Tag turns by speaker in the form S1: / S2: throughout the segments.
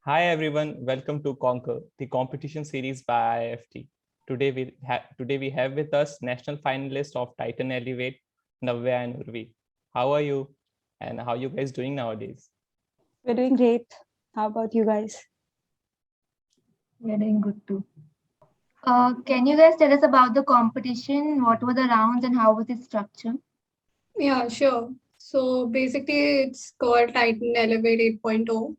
S1: Hi everyone, welcome to Conquer, the competition series by IIFT. Today we have with us national finalists of Titan Elevate, Navya and Urvi. How are you? And how you guys doing nowadays?
S2: We're doing great. How about you guys?
S3: We are doing good too. Can you guys tell us about the competition? What were the rounds and how was it structured?
S4: Yeah, sure. So basically, it's called Titan Elevate 8.0.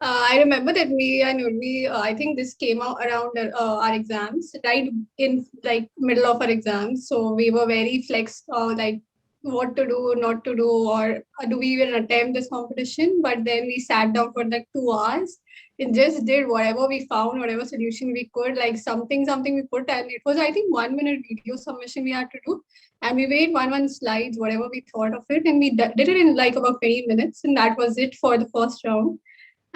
S4: I remember that me and Urvi, I think this came out around our exams, right in like middle of our exams. So we were very flex, like what to do, not to do, or do we even attempt this competition? But then we sat down for like 2 hours and just did whatever we found, whatever solution we could, like something we put, and it was I think 1 minute video submission we had to do, and we made one slides, whatever we thought of it, and we did it in like about 20 minutes, and that was it for the first round.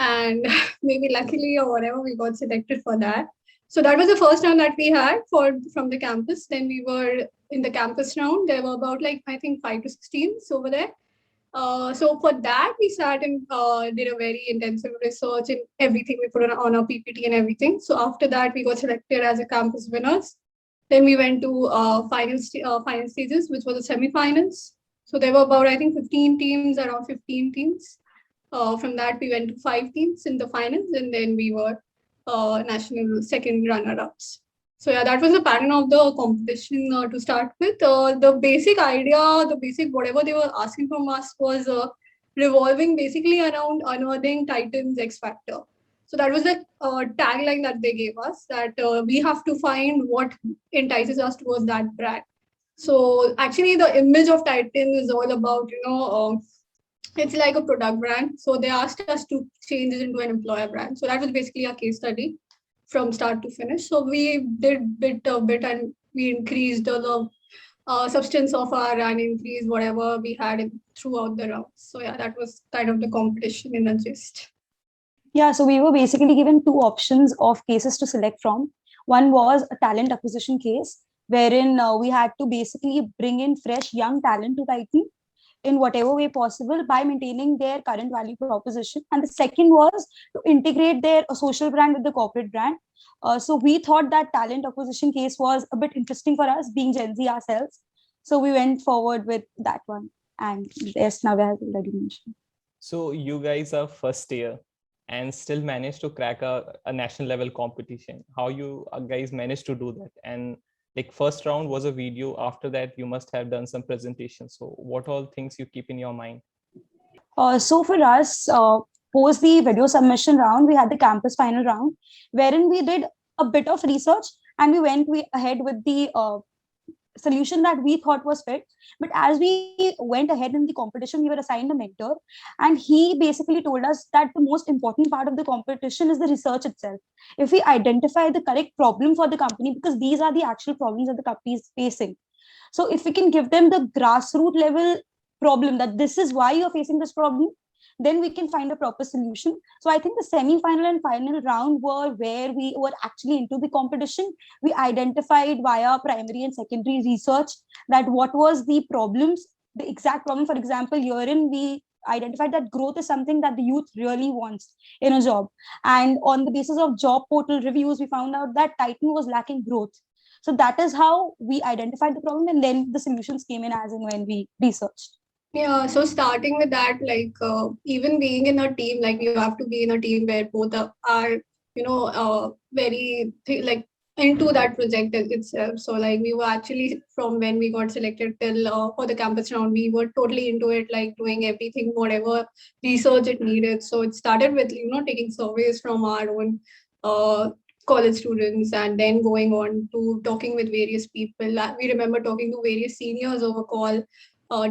S4: And maybe luckily or whatever, we got selected for that. So that was the first round that we had for from the campus. Then we were in the campus round. There were about like I think 5 to 6 teams over there. So for that, we sat and did a very intensive research in everything. We put on our PPT and everything. So after that, we got selected as a campus winners. Then we went to final stages, which was the semi-finals. So there were about I think 15 teams, around 15 teams. From that, we went to 5 teams in the finals, and then we were national second runner-ups. So yeah, that was the pattern of the competition to start with. The basic idea, the basic whatever they were asking from us was revolving basically around unearthing Titan's X Factor. So that was the tagline that they gave us, that we have to find what entices us towards that brand. So actually, the image of Titan is all about, it's like a product brand. So they asked us to change it into an employer brand. So that was basically a case study from start to finish. So we did bit and we increased the substance of our and increased whatever we had throughout the rounds. So yeah, that was kind of the competition in a gist.
S2: Yeah, so we were basically given two options of cases to select from. One was a talent acquisition case, wherein we had to basically bring in fresh young talent to Titan in whatever way possible by maintaining their current value proposition. And the second was to integrate their social brand with the corporate brand. So we thought that talent acquisition case was a bit interesting for us, being Gen Z ourselves. So we went forward with that one. And yes, Navya has already mentioned.
S1: So you guys are first year and still managed to crack a national level competition. How you guys managed to do that? And like first round was a video. After that, you must have done some presentation. So what all things you keep in your mind?
S2: So for us, post the video submission round, we had the campus final round, wherein we did a bit of research and we went ahead with the solution that we thought was fit. But as we went ahead in the competition, we were assigned a mentor, and he basically told us that the most important part of the competition is the research itself. If we identify the correct problem for the company, because these are the actual problems that the company is facing, so if we can give them the grassroots level problem, that this is why you're facing this problem, then we can find a proper solution. So I think the semi-final and final round were where we were actually into the competition. We identified via primary and secondary research that what was the problems, the exact problem. For example, herein we identified that growth is something that the youth really wants in a job. And on the basis of job portal reviews, we found out that Titan was lacking growth. So that is how we identified the problem, and then the solutions came in as and when we researched.
S4: Yeah, so starting with that, like even being in a team, like you have to be in a team where both are very like into that project itself. So like we were actually from when we got selected till for the campus round, we were totally into it, like doing everything, whatever research it needed. So it started with taking surveys from our own college students, and then going on to talking with various people. We remember talking to various seniors over call,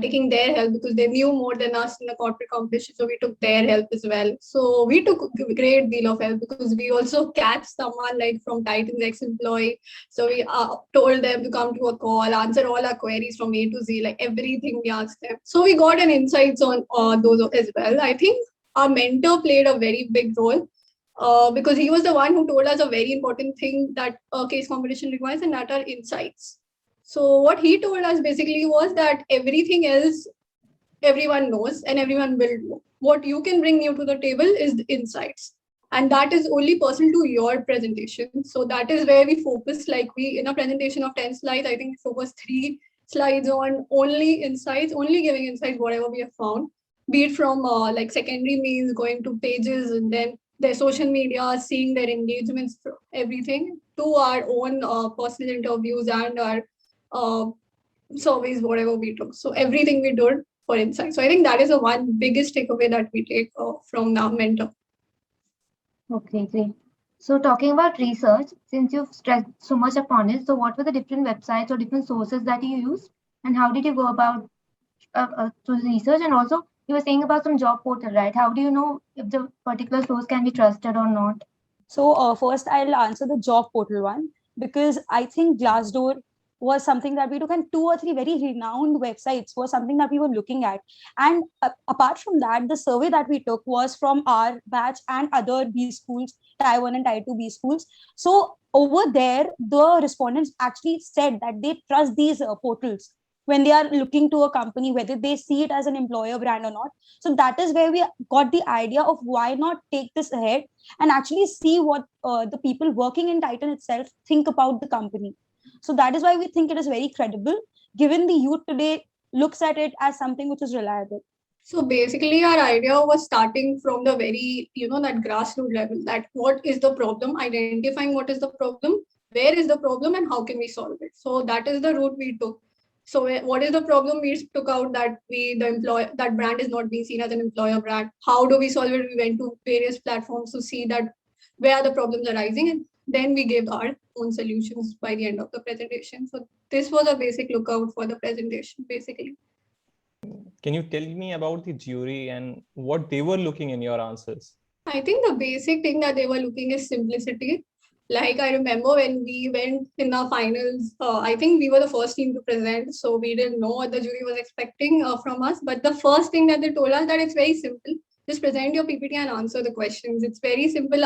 S4: taking their help because they knew more than us in the corporate competition. So we took their help as well. So we took a great deal of help because we also catch someone like from Titan's ex-employee. So we told them to come to a call, answer all our queries from A to Z, like everything we asked them. So we got an insights on those as well. I think our mentor played a very big role. Because he was the one who told us a very important thing that a case competition requires, and that are insights. So what he told us basically was that everything else everyone knows and everyone will know. What you can bring new to the table is the insights. and that is only personal to your presentation. So that is where we focus. Like we, in a presentation of 10 slides, I think we focus 3 slides on only insights, only giving insights, whatever we have found, be it from like secondary means, going to pages and then their social media, seeing their engagements, everything, to our own personal interviews and our uh, surveys, whatever we took. So everything we did for insight. So I think that is the one biggest takeaway that we take from our mentor.
S3: Okay, great. So talking about research, since you've stressed so much upon it, so what were the different websites or different sources that you used, and how did you go about to research? And also, you were saying about some job portal, right? How do you know if the particular source can be trusted or not?
S2: So first, I'll answer the job portal one, because I think Glassdoor was something that we took, and 2 or 3 very renowned websites was something that we were looking at. And apart from that, the survey that we took was from our batch and other B schools, Tier 1 and Tier 2 B schools. So over there, the respondents actually said that they trust these portals when they are looking to a company, whether they see it as an employer brand or not. So that is where we got the idea of why not take this ahead and actually see what the people working in Titan itself think about the company. So that is why we think it is very credible, given the youth today looks at it as something which is reliable.
S4: So basically, our idea was starting from the very, that grassroots level, that what is the problem, identifying what is the problem, where is the problem, and how can we solve it. So that is the route we took. So what is the problem? We took out that that brand is not being seen as an employer brand. How do we solve it? We went to various platforms to see that where are the problems arising, and then we gave our own solutions by the end of the presentation. So this was a basic lookout for the presentation, basically.
S1: Can you tell me about the jury and what they were looking in your answers?
S4: I think the basic thing that they were looking is simplicity. Like I remember when we went in our finals, I think we were the first team to present, so we didn't know what the jury was expecting from us. But the first thing that they told us that it's very simple: just present your PPT and answer the questions. It's very simple.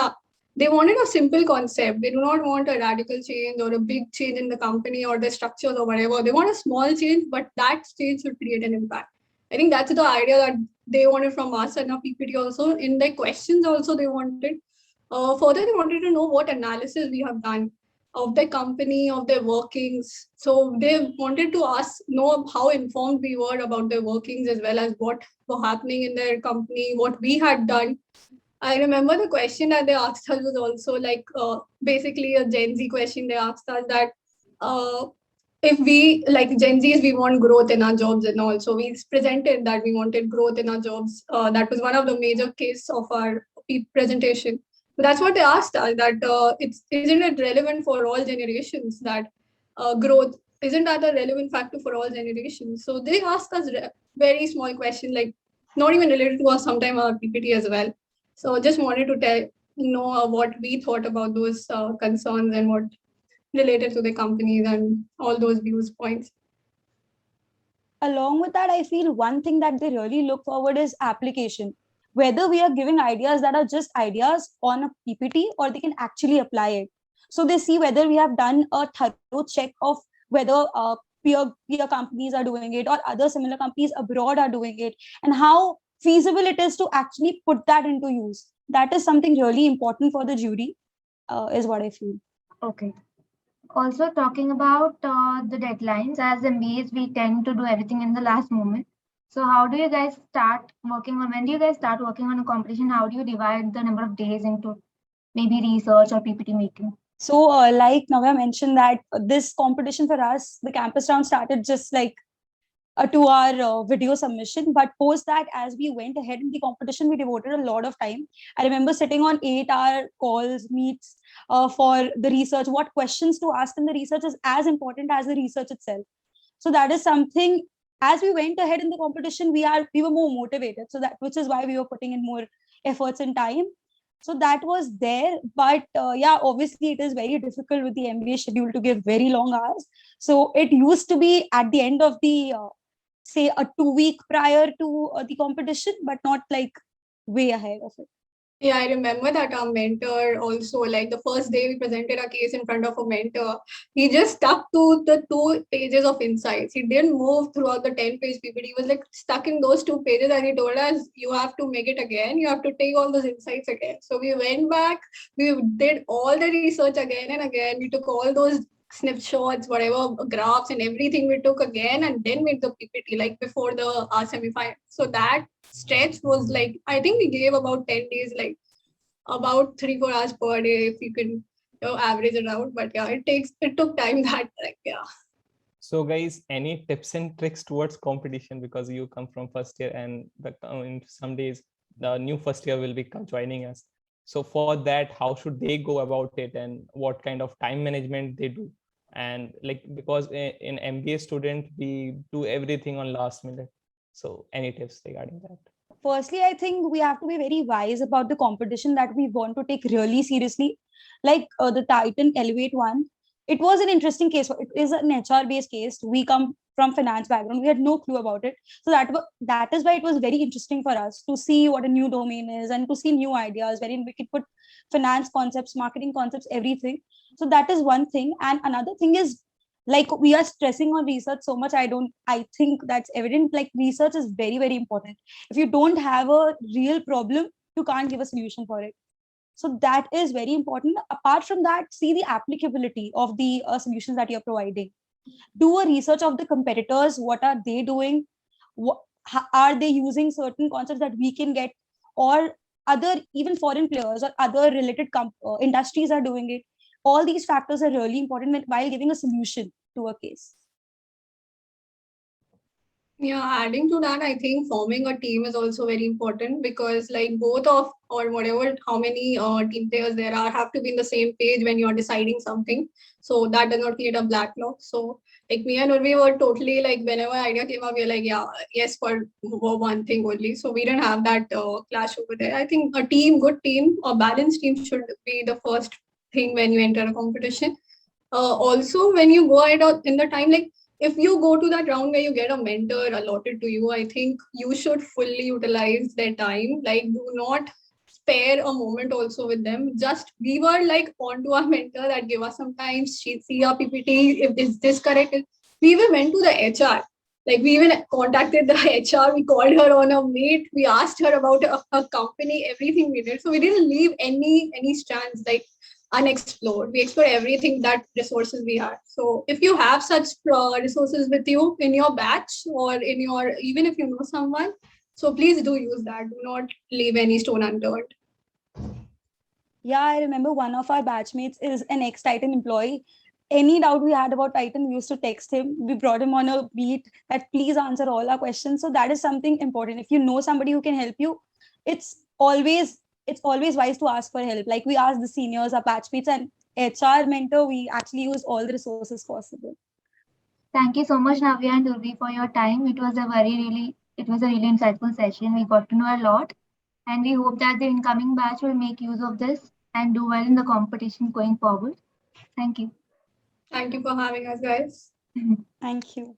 S4: They wanted a simple concept. They do not want a radical change or a big change in the company or the structures or whatever. They want a small change, but that change should create an impact. I think that's the idea that they wanted from us and our PPT also. In their questions also, they wanted. Further, they wanted to know what analysis we have done of the company, of their workings. So they wanted to know how informed we were about their workings, as well as what were happening in their company, what we had done. I remember the question that they asked us was also like basically a Gen Z question. They asked us that uh, if we, like Gen Zs, we want growth in our jobs and all. So we presented that we wanted growth in our jobs. That was one of the major case of our presentation. So that's what they asked us, that isn't it relevant for all generations, that growth, isn't that a relevant factor for all generations? So they asked us very small question, like not even related to us, sometime our PPT as well. So just wanted to know what we thought about those concerns and what related to the companies and all those views points.
S2: Along with that, I feel one thing that they really look forward is application. Whether we are giving ideas that are just ideas on a PPT or they can actually apply it. So they see whether we have done a thorough check of whether peer companies are doing it or other similar companies abroad are doing it, and how feasible it is to actually put that into use. That is something really important for the jury, is what I feel.
S3: Okay. Also, talking about the deadlines, as MBAs, we tend to do everything in the last moment. So, how do you guys start working on? When do you guys start working on a competition? How do you divide the number of days into maybe research or PPT making?
S2: So, like Navya mentioned, that this competition for us, the campus round started just like a 2 hour video submission. But post that, as we went ahead in the competition, we devoted a lot of time. I remember sitting on 8 hour calls, meets for the research. What questions to ask in the research is as important as the research itself. So that is something. As we went ahead in the competition, we were more motivated. So that, which is why we were putting in more efforts and time. So that was there. But yeah, obviously it is very difficult with the MBA schedule to give very long hours. So it used to be at the end of the say a 2 week prior to the competition, but not like way ahead of it.
S4: Yeah, I remember that our mentor also, like the first day we presented a case in front of a mentor, he just stuck to the 2 pages of insights. He didn't move throughout the 10-page PPT. He was like stuck in those 2 pages and he told us, you have to make it again. You have to take all those insights again. So we went back, we did all the research again and again. We took all those snapshots, whatever graphs and everything we took again and then made the PPT like before the semi-final. So that stretch was like, I think we gave about 10 days, like about 3-4 hours per day if you can average it out. But yeah, it took time that like yeah.
S1: So guys, any tips and tricks towards competition, because you come from first year and in some days the new first year will be joining us. So for that, how should they go about it and what kind of time management they do? And like, because in MBA student, we do everything on last minute. So any tips regarding that?
S2: Firstly, I think we have to be very wise about the competition that we want to take really seriously. Like the Titan Elevate one, it was an interesting case. It is an HR based case. We come from finance background. We had no clue about it. So that is why it was very interesting for us to see what a new domain is and to see new ideas wherein we could put finance concepts, marketing concepts, everything. So that is one thing. And another thing is, like, we are stressing on research so much. I think that's evident. Like, research is very, very important. If you don't have a real problem, you can't give a solution for it. So that is very important. Apart from that, see the applicability of the solutions that you're providing. Do a research of the competitors. What are they doing? Are they using certain concepts that we can get, or other even foreign players or other related industries are doing it? All these factors are really important while giving a solution to a case.
S4: Yeah, adding to that, I think forming a team is also very important because like both of or whatever how many team players there are have to be in the same page when you're deciding something. So that does not create a black clock. So like me and Urvi were totally like whenever idea came up, we are like, yeah, yes for one thing only. So we didn't have that clash over there. I think a team, good team, a balanced team should be the first thing when you enter a competition. Also, when you go ahead in the time, like if you go to that round where you get a mentor allotted to you, I think you should fully utilize their time. Like, do not spare a moment also with them. Just we were like onto our mentor that give us some time, she see our PPT, if is this correct. We even went to the HR. Like we even contacted the HR, we called her on a meet, we asked her about her company, everything we did. So we didn't leave any strands like unexplored. We explored everything that resources we had. So if you have such resources with you in your batch or in your, even if you know someone, so please do use that. Do not leave any stone unturned.
S2: Yeah, I remember one of our batchmates is an ex-Titan employee. Any doubt we had about Titan, we used to text him. We brought him on a beat that please answer all our questions. So that is something important. If you know somebody who can help you, it's always wise to ask for help. Like we asked the seniors, our batchmates, and HR mentor. We actually used all the resources possible.
S3: Thank you so much, Navya and Urvi, for your time. It was a really insightful session. We got to know a lot, and we hope that the incoming batch will make use of this and do well in the competition going forward. Thank you.
S4: Thank you for having us, guys.
S2: Thank you.